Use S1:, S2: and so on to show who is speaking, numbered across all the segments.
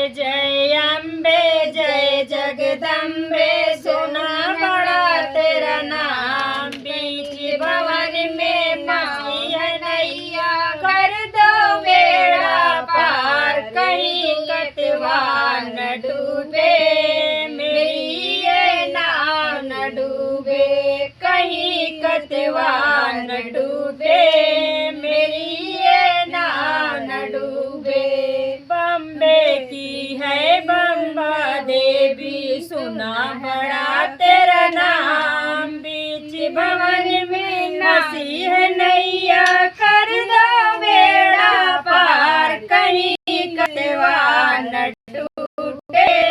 S1: जय अम्बे जय जगदम्बे, सुना बड़ा तेरा नाम। बीच भवन में फंसी है नैया, कर दो बेड़ा पार। कहीं कतवा न डूबे, मेरी ये नाव न डूबे। कहीं कतवा न डूबे, मेरी ये नाव न डूबे। बम्बे की है बम्बा देवी, सुना बड़ा तेरा नाम। बीच भवन में फंसी है नैया, कर दो बेड़ा पार। कहीं कतवा न डूबे,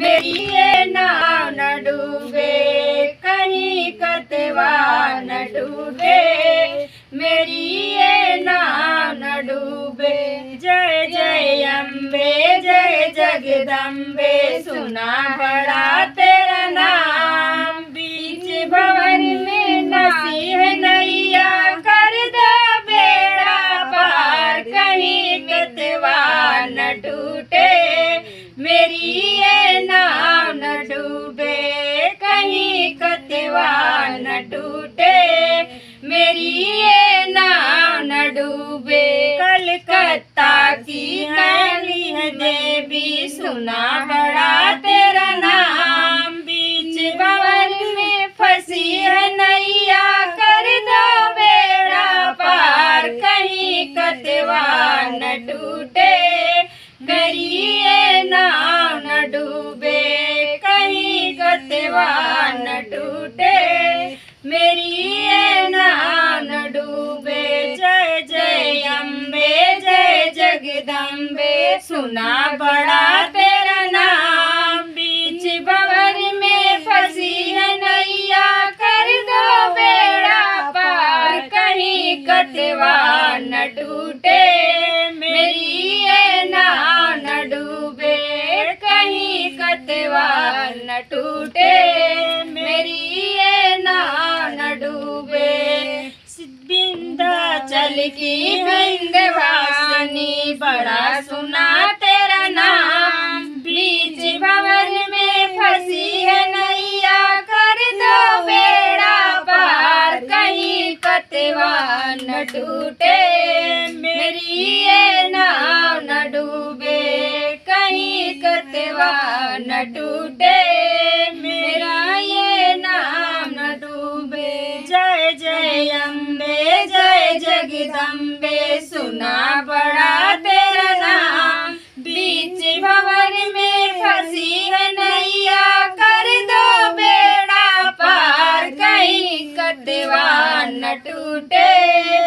S1: मेरी ये नाव न डूबे। कहीं कतवा न डूबे, मेरी ये नाव न डूबे। जय जय अम्बे जय जगदम्बे, सुना बड़ा तेरा नाम। बीच भवन में फंसी है नैया, कर दो बेड़ा पार। कहीं कतवा न टूटे, मेरी ये नाव न डूबे। कहीं कतवा न टूटे, मेरी ये नाव न डूबे। कलकत्ता की काली है देवी, सुना बड़ा तेरा नाम। बीच भवन में फंसी है नैया, कर दो बेड़ा पार। कहीं कतवा न टूटे, मेरी ये नाव न डूबे। कहीं कतवा न टूटे, मेरी ये नाव न डूबे। जय जय अम्बे जय जगदम्बे, सुना बड़ा तेरा नाम। बीच भवन में फंसी है नैया, कर दो बेड़ा पार। कहीं कतवा न टूटे, मेरी ये नाव न डूबे। कहीं कतवा न टूटे, मेरी ये नाव न डूबे। विंध्याचल की विंध्यवासिनी, बड़ा सुना तेरा नाम। बीच भवन में फंसी है नैया, कर दो बेड़ा पार। कहीं कतवा न टूटे, मेरी ये नाव न डूबे। कहीं कतवा न टूटे, मेरा ये नाव न डूबे। जय जय अम्बे जय जगदम्बे, सुना बड़ा तेरा नाम। बीच भवन में फंसी है नैया, कर दो बेड़ा पार। कहीं कतवा न टूटे,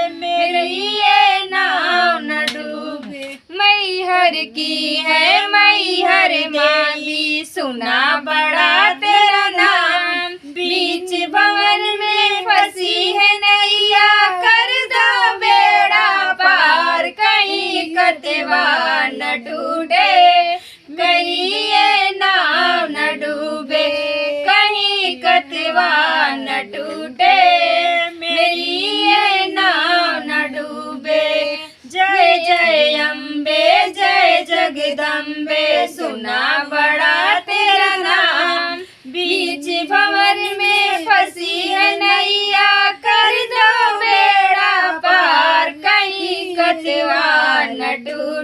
S1: मेरी ये नाव न डूबे। मैहर की है मैहर माली, सुना बड़ा तेरा नाम। बीच भवन में फंसी है नैया, कर दो बेड़ा पार। कहीं कतवा न टूटे, मेरी ये नाव न डूबे। कहीं कतवा न टूटे, मेरी ये नाव न डूबे। जय जय अम्बे जय जगदम्बे, सुना बड़ा तेरा नाम। बीच भवन में फंसी है नैया, कर दो बेड़ा पार। कहीं कतवा न टूटे,